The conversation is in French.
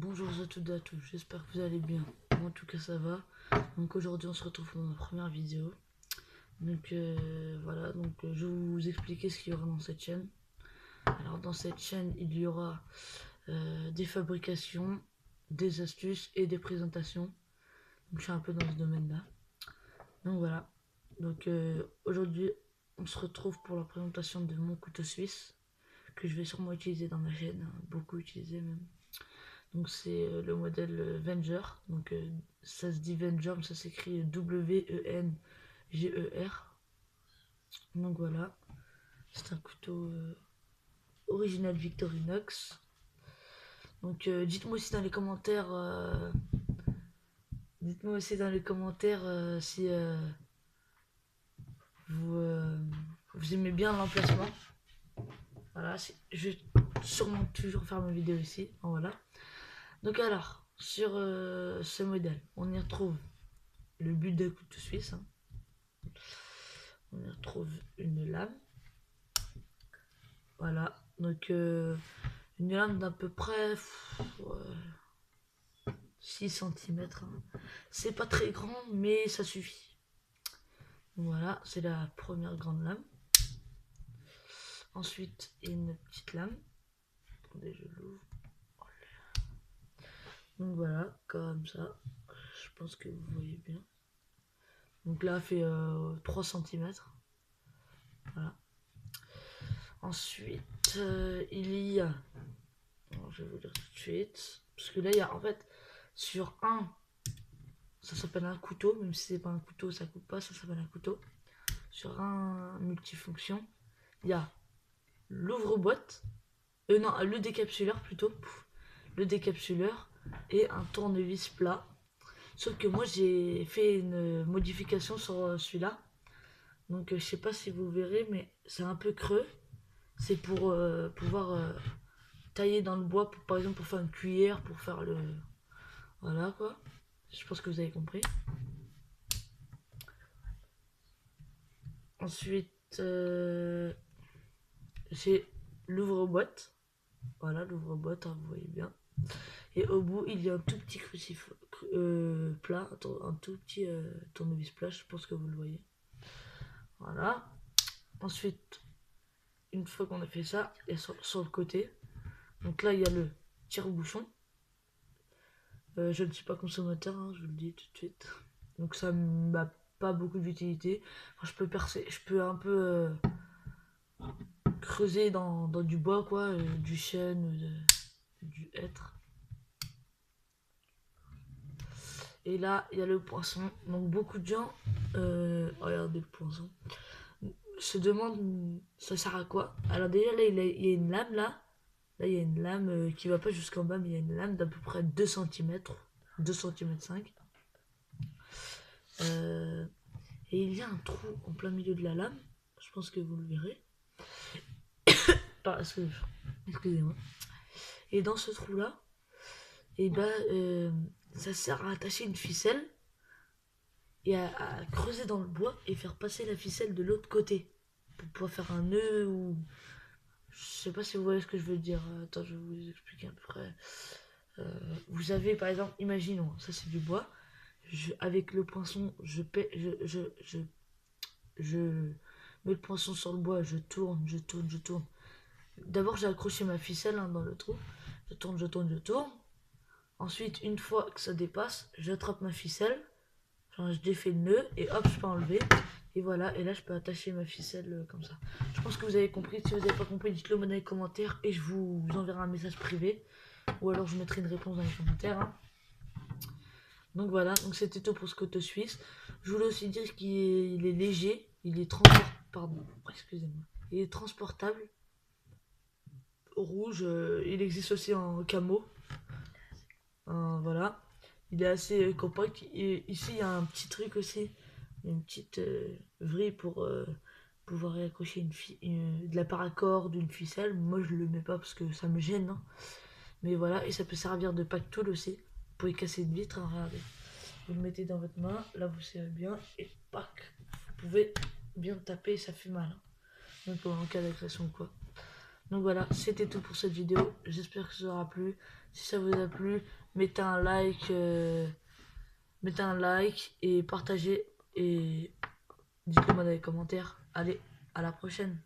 Bonjour à toutes et à tous, j'espère que vous allez bien. Moi en tout cas ça va. Donc aujourd'hui on se retrouve pour ma première vidéo. Donc voilà, je vais vous expliquer ce qu'il y aura dans cette chaîne. Alors dans cette chaîne il y aura des fabrications, des astuces et des présentations. Donc je suis un peu dans ce domaine là. Donc voilà. Donc aujourd'hui on se retrouve pour la présentation de mon couteau suisse. Que je vais sûrement utiliser dans ma chaîne, hein, beaucoup utiliser même. Donc c'est le modèle Venger. Donc ça se dit Venger, mais ça s'écrit Wenger. Donc voilà, c'est un couteau original Victorinox. Donc dites-moi aussi dans les commentaires, si vous, vous aimez bien l'emplacement. Voilà, je vais sûrement toujours faire ma vidéo ici. Voilà. Donc alors, sur ce modèle, on y retrouve le but d'un couteau suisse. Hein. On y retrouve une lame. Voilà, donc une lame d'à peu près 6 cm. Hein. C'est pas très grand, mais ça suffit. Donc voilà, c'est la première grande lame. Ensuite, une petite lame. Attendez, je l'ouvre. Donc voilà, comme ça. Je pense que vous voyez bien. Donc là, elle fait 3 cm. Voilà. Ensuite, il y a... Alors, je vais vous dire tout de suite. Parce que là, il y a en fait, sur un, ça s'appelle un couteau. Même si c'est pas un couteau, ça coupe pas, ça s'appelle un couteau. Sur un multifonction, il y a l'ouvre-boîte. Non, le décapsuleur plutôt. Le décapsuleur et un tournevis plat. Sauf que moi, j'ai fait une modification sur celui-là. Donc, je sais pas si vous verrez, mais c'est un peu creux. C'est pour pouvoir tailler dans le bois, par exemple pour faire une cuillère, pour faire le... Voilà quoi. Je pense que vous avez compris. Ensuite, j'ai l'ouvre-boîte. Voilà, l'ouvre-boîte, hein, vous voyez bien. Et au bout, il y a un tout petit crucifix plat, un tout petit tournevis plat, je pense que vous le voyez. Voilà. Ensuite, une fois qu'on a fait ça, il y a sur le côté. Donc là, il y a le tire-bouchon. Je ne suis pas consommateur, hein, je vous le dis tout de suite. Donc ça m'a pas beaucoup d'utilité. Enfin, je peux percer, je peux un peu creuser dans du bois, quoi, du chêne, du hêtre. Et là, il y a le poinçon. Donc beaucoup de gens, regardez le poinçon, se demandent ça sert à quoi. Alors déjà là, il y a une lame là. Là, il y a une lame qui va pas jusqu'en bas, mais il y a une lame d'à peu près 2 cm, 2 cm 5. Et il y a un trou en plein milieu de la lame. Je pense que vous le verrez. Excusez-moi. Et dans ce trou là, et ben, ça sert à attacher une ficelle et à creuser dans le bois et faire passer la ficelle de l'autre côté pour pouvoir faire un nœud ou je sais pas si vous voyez ce que je veux dire. Attends, je vais vous expliquer à peu près. Vous avez par exemple, imaginons, ça c'est du bois. Avec le poinçon, je mets le poinçon sur le bois, je tourne, je tourne, je tourne. D'abord, j'ai accroché ma ficelle hein, dans le trou. Je tourne, je tourne, je tourne. Ensuite, une fois que ça dépasse, j'attrape ma ficelle. Genre, je défais le nœud et hop, je peux enlever. Et voilà, et là, je peux attacher ma ficelle comme ça. Je pense que vous avez compris. Si vous n'avez pas compris, dites-le moi dans les commentaires et je vous enverrai un message privé. Ou alors, je mettrai une réponse dans les commentaires. Hein. Donc voilà, donc c'était tout pour ce couteau suisse. Je voulais aussi dire qu'il est léger, il est transportable. Pardon, excusez-moi. Il est transportable. Rouge, il existe aussi en camo. Voilà. Il est assez compact. Et ici, il y a un petit truc aussi. Il y a une petite vrille pour pouvoir accrocher de la paracorde, une ficelle. Moi, je le mets pas parce que ça me gêne. Hein. Mais voilà, et ça peut servir de pack tool aussi. Vous pouvez casser une vitre, hein, regardez. Vous le mettez dans votre main, là vous serrez bien, et pack. Vous pouvez bien taper, ça fait mal. Hein. Donc en cas d'agression ou quoi. Donc voilà, c'était tout pour cette vidéo. J'espère que ça aura plu. Si ça vous a plu, mettez un like, et partagez et dites-le moi dans les commentaires. Allez, à la prochaine.